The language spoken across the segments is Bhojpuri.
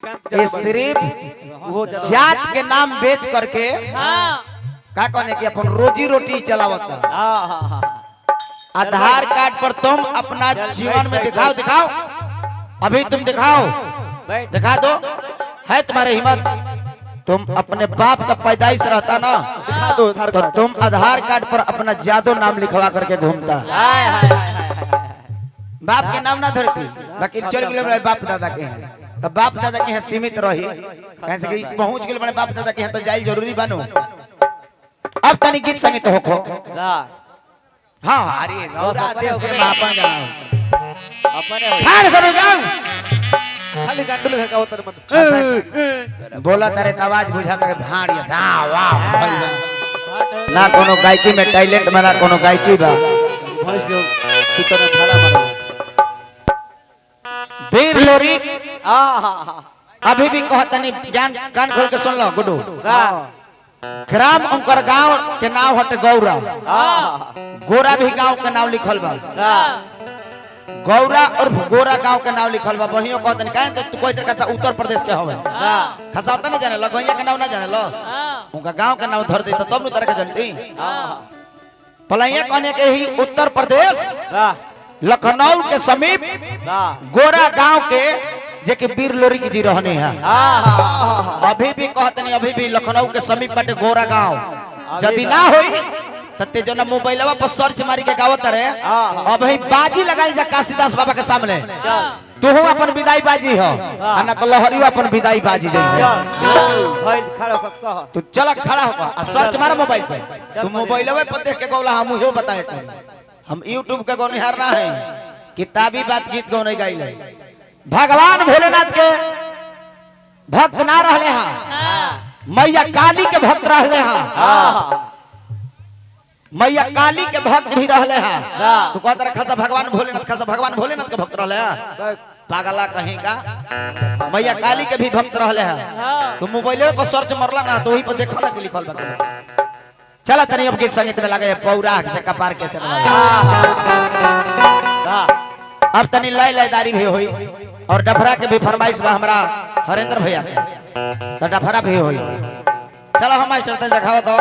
ये सिर्फ जात के नाम बेच करके का कहने की अपन रोजी रोटी चलावता। आधार कार्ड पर तुम अपना जीवन में दिखाओ दिखाओ, अभी तुम दिखाओ, दिखा दो, है तुम्हारे हिम्मत। तुम अपने बाप का पैदाइश रहता ना तो तुम आधार कार्ड पर अपना जादू नाम लिखवा करके घूमता। बाप के नाम ना धरती, बाकी चल गए बाप दादा के हैं तब बाप दादा के यहाँ सीमित रही, कैसे कि पहुंच गए बड़े बाप दादा के यहाँ तो जाइल जरूरी बनो। अब तनी गीत संगीत होखो। हाँ अरे रौरा देश के बापा गाँव अपने खान करो गाँव खाली गांडुल घर का उतर मन बोला तारे आवाज बुझाता है भाड़ ये सा वाह ना कोनो गायकी में टैलेंट में ना कोनो गायकी बा भैंस के सुतर में भाला मारो वीर लोरी अभी भी कहतनी ज्ञान कान खोल के सुन लो गुड्डू। ग्राम उनकर गांव के नाम हट गौरा, गोरा भी गांव के नाम लिखल बा, गौरा और गोरा गांव के नाम लिखल बा। बहियों कहतनी काहे तो तू कोई तरह से उत्तर प्रदेश के होवे खसावता नहीं जाने लो, गैया के नाम ना जाने लो, उनका गांव के नाम धर दे तो तब नु तरह के जानती। पलैया कहने के ही उत्तर प्रदेश लखनऊ के समीप गोरा गांव के जेके वीर लोरी की जी रहने हैं। अभी भी कहतनी अभी भी लखनऊ के समीप बटे गोरा गांव यदि ना होई तते जो ना मोबाइलवा पर सर्च मारी के गावत रहे अभी बाजी लगाई जा काशीदास बाबा के सामने तू अपन विदाई बाजी हो ना तो लहरियो अपन विदाई बाजी जाई भाई खड़ा कह तू चल खड़ा हो सर्च मार मोबाइल पे, तू मोबाइलवा पर देख के गौला हम हो बताए हम यूट्यूब के गौनिहार ना है किताबी बात गीत गौने गाइले। भगवान भोलेनाथ के भक्त ना रहले हा, मैया काली के भक्त रहले हा, मैया काली के भक्त भी रहले हा। तू कहत रहा खासा भगवान भोलेनाथ के भक्त रहले हा, पागला कहीं का मैया काली के भी भक्त रहले हा। तू मोबाइल पर सर्च मरला ना तो वही पर देखो ना कि लिखल बा। चला तनी अब गीत संगीत में लगे पौरा से कपार के चलवा। अब तनी लय लयदारी भी हुई और डफरा के भी फरमाइश बा हमरा हरेंद्र भैया के तो डफरा भी हुई। चलो हम मास्टर तनी दिखाओ तो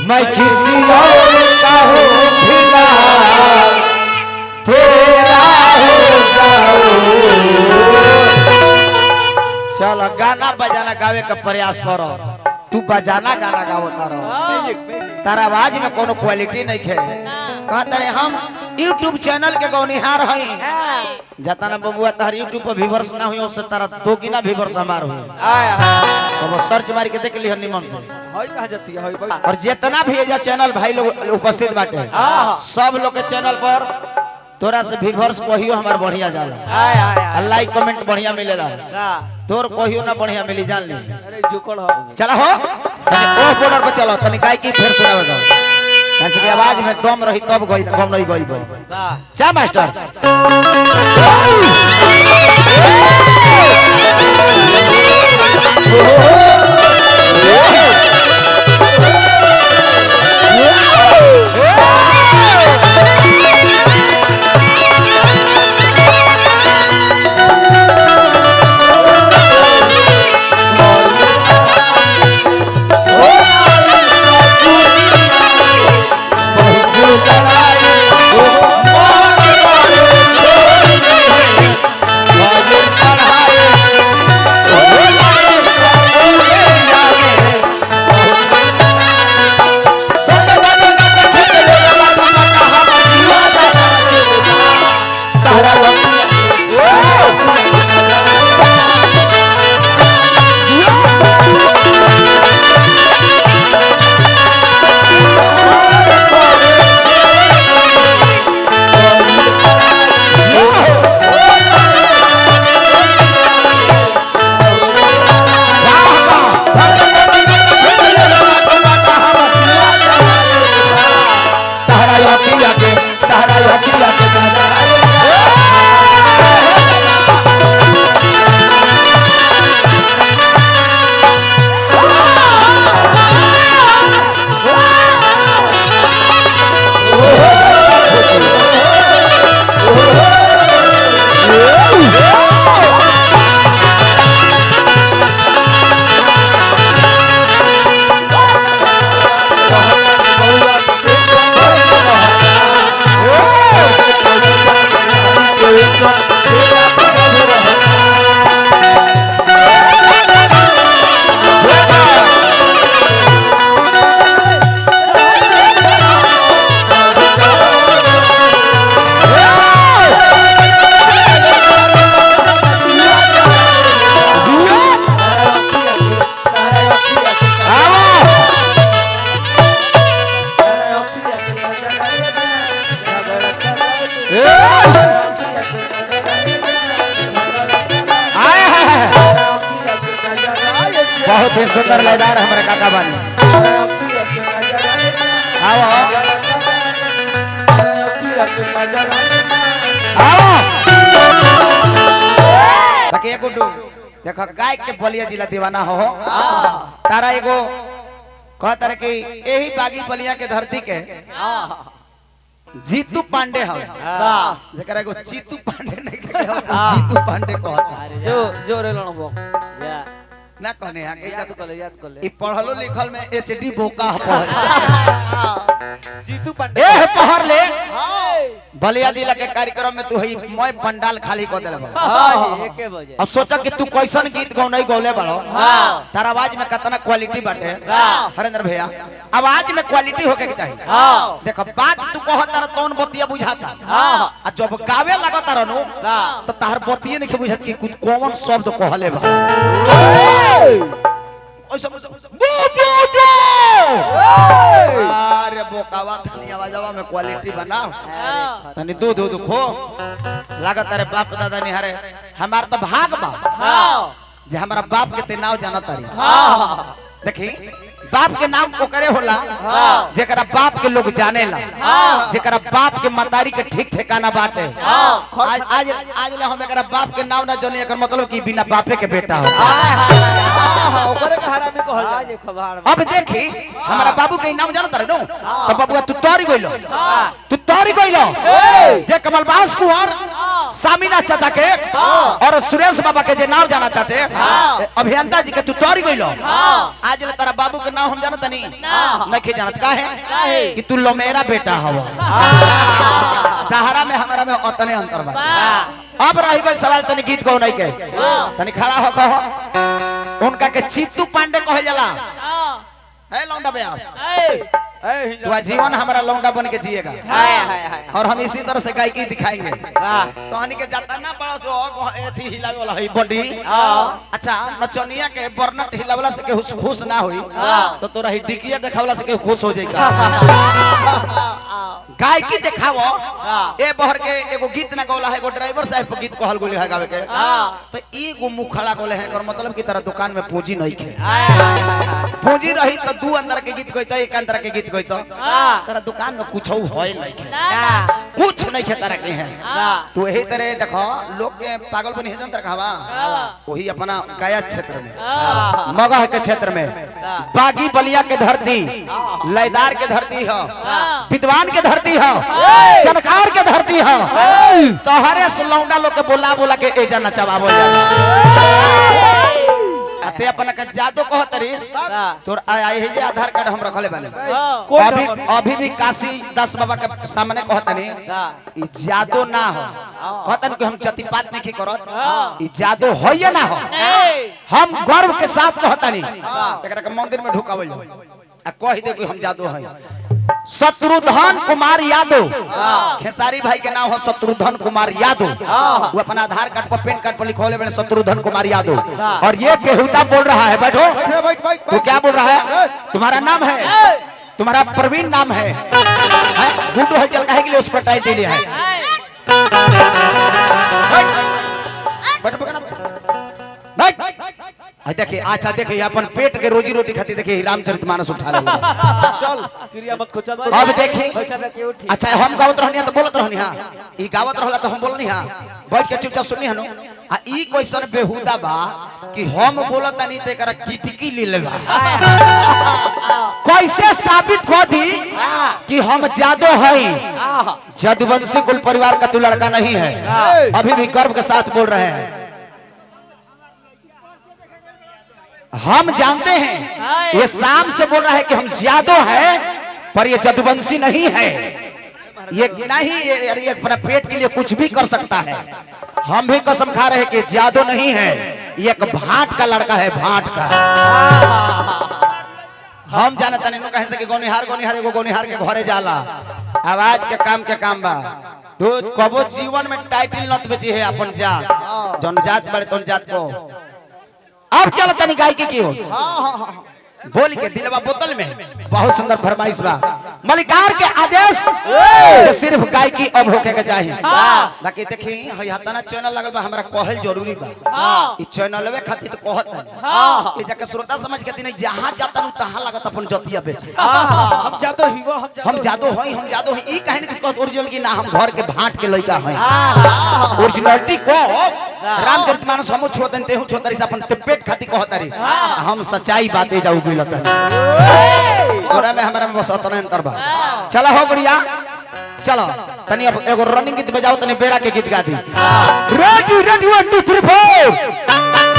मैं किसी और का हूँ फिलहाल तेरा हो जाऊं। चलो गाना बजाना गावे का प्रयास करो, तू बजाना गाना गावता रहो, तारा आवाज में कोनो क्वालिटी नहीं है। कहते रहे हम यूट्यूब चैनल के गौनिहार हई, जतना बबुआ तार यूट्यूब पर व्यूअर्स ना हुई उससे तारा दोगुना व्यूअर्स हमार हुई। अब वो सर्च मार के देख ली निमन से हई कहा जाती है हई। और जितना भी ये चैनल भाई लोग उपस्थित बाटे सब लोग के चैनल पर तोरा से व्यूअर्स कहियो हमार बढ़िया जाला, लाइक कमेंट बढ़िया मिलेला, तोर कहियो ना बढ़िया मिली जान ली। अरे जुकड़ हो चला हो तनी ओ बॉर्डर पे चलो, तनी गायकी फिर सुनावे दो, कैसे की आवाज में दम रही तब गई गम नहीं गई बो। चा मास्टर बहुत ही सुंदर लयदार हमारे काका बानी। आओ आओ बाकी एक गुड्डू देखो गाय के बलिया जिला दीवाना हो तारा एगो कहता रहे कि यही बागी बलिया के धरती के जीतू पांडे हो जरा एगो जीतू पांडे नहीं जीतू पांडे कहता जो रे लणबो ना कहने है कि याद कर ले ई पढ़लो लिखल में एचडी बोका पढ़ल जीतू पांडे ए पढ़ ले बलिया जिला के कार्यक्रम में तू हई मैं पंडाल खाली कर देले बा हां 1 बजे अब सोचा कि तू कैसन गीत गौ नहीं गौले बाड़ो तार आवाज में कितना क्वालिटी बाटे हरेंद्र भैया आवाज में क्वालिटी होके के चाहिए देखो बात तू कहत तार तौन बतिया बुझाता आ जब गावे लगत रहनु तो तार बतिया नहीं बुझत कि कुछ कौन शब्द कहले बा अरे बोकावा तनी आवाजवा में क्वालिटी बनाओ तनी दूध खो लागत अरे बाप दादा निहारे हमार तो भाग बा जे हमारा बाप के ते नाव जाना तारी देखी बाप के नाम ओकरे होला जेकरा बाप के लोग जानेला जेकरा बाप के मतारी के ठीक ठिकाना बाटे आज आज आज ले हम एकरा बाप के नाम ना जाने एकर मतलब कि बिना बापे के बेटा हो ओकरे के हरामी कहल जाए खबार अब देखी हमारा बाबू के नाम जानत रहे नो तो बबुआ तू तोरी गइलो जे कमलबास कुंवर सामिना चाचा के और सुरेश बाबा के जे नाम जाना ताटे अभियंता जी के तू तोरी गइलो आज ले तारा बाबू के नाम हम जानत नहीं जानत काहे कि तू लोमेरा बेटा हवा दहरा में हमारा में उतने अंतर बा अब रही गई सवाल तनी गीत गौ नहीं के तनी खड़ा हो कहो उनका के चित्तू पांडे कहे जाला है लौंडा ब्यास तो जीवन हमारा लौंडा बन के जिएगा और हम इसी तरह से गायकी दिखाएंगे तो हनी के जाता ना पड़ा जो एथी हिलावे वाला है बॉडी अच्छा नचनिया के बर्नट हिलावला से के खुश ना होई तो तोरा ही डिकिया देखावला से के खुश हो जाएगा गायकी दिखावो ए बहर के एगो गीत ना गौला है एगो ड्राइवर साहब पे गीत कहल गोली है गावे के तो एगो मुंह खड़ा गोले है और मतलब कि तेरा दुकान में पूंजी नहीं के पूंजी रही तो दू अंदर के गीत कोइतो एक अंदर के गीत कोइतो तेरा दुकान में कुछ होय नहीं के कुछ नहीं के तरह के है तू यही तरह देखो लोग के पागल बनी है जंतर कहवा वही अपना काया क्षेत्र में मगह के क्षेत्र में बागी बलिया के धरती लयदार के धरती हो विद्वान के धरती हो चनकार के धरती हो तोहरे सुलौंडा लोग के बोला बोला के एजा नचवाबो ते अपन का जादू कहतरिस तोर आई है जे आधार कार्ड हम रखले बाने अभी भी काशी दास बाबा के सामने कहतनी ई जादू ना हो कहतन कि हम जतिपात नहीं करत ई जादू हो या ना हो हम गर्व के साथ कहतनी एकरा के मंदिर में ढुकावल आ कह दे कि हम जादू है शत्रुधन कुमार यादव खेसारी भाई के नाम हो शत्रुधन कुमार यादव वो अपना आधार कार्ड पर पैन कार्ड पर लिखोले बने शत्रुधन कुमार यादव और ये बेहुदा बोल रहा है बैठो तो क्या बोल रहा है तुम्हारा नाम है तुम्हारा प्रवीण नाम है गुड्डू हलचल काहे के लिए उस पर टाइटल दिया है बैठो देखिए अच्छा देखिए अपन पेट के रोजी रोटी खाती देखिए रामचरितमानस उठा ले चल क्रिया मत को चल अब देखी अच्छा हम गावत रहनी तो बोलत रहनी हां ई गावत रहला तो हम बोलनी हां बैठ के चुपचाप सुननी हनो आ ई क्वेश्चन बेहुदा बा कि हम बोलत नहीं ते कर टिटकी ले लेबा कैसे साबित कर दी कि हम जादू हई जदुवंशी कुल परिवार का तू लड़का नहीं है अभी भी गर्व के साथ बोल रहे हैं हम जानते हैं ये शाम से बोल रहा है कि हम जादू है पर ये जदुवंशी नहीं है ये नहीं ये अपना पेट के लिए कुछ भी कर सकता है हम भी कसम खा रहे हैं कि जादू नहीं है ये एक भाट का लड़का है भाट का हम जानते नहीं कहे से कि गोनिहार एगो गोनिहार के घरे जाला आवाज के काम बा तो कबो जीवन में टाइटल नत बेची है अपन जात जन जात बड़े तन जात को अब चल तनी गायकी की हो बोल के दिलवा बोतल में बहुत सुंदर फरमाइश बा मलिकार के आदेश जो सिर्फ गायकी अब होके के चाहिए बाकी देखी हतना चैनल लगल बा हमरा कहल जरूरी बा ई चैनलवे खातिर तो कहत है ये जाके श्रोता समझ के नहीं जहां जाता नु तहां लागत अपन जतिया बेचे हम जादो ही वो हम जादो हई ई कहे नहीं किसको ओरिजिनल की ना हम घर के भाट के लइका हई ओरिजिनलिटी को रामचरितमानस हम छोतन तेहु छोतरी से अपन पेट खातिर कहतरी हम सच्चाई बातें जाऊ गइलत ओरा में हमरा में बस उतना अंतर बा चला हो बढ़िया चलो तनी अब एगो रनिंग गीत बजाओ तनी बेरा के गीत गा दी रेडी रेडी 1 2 3 4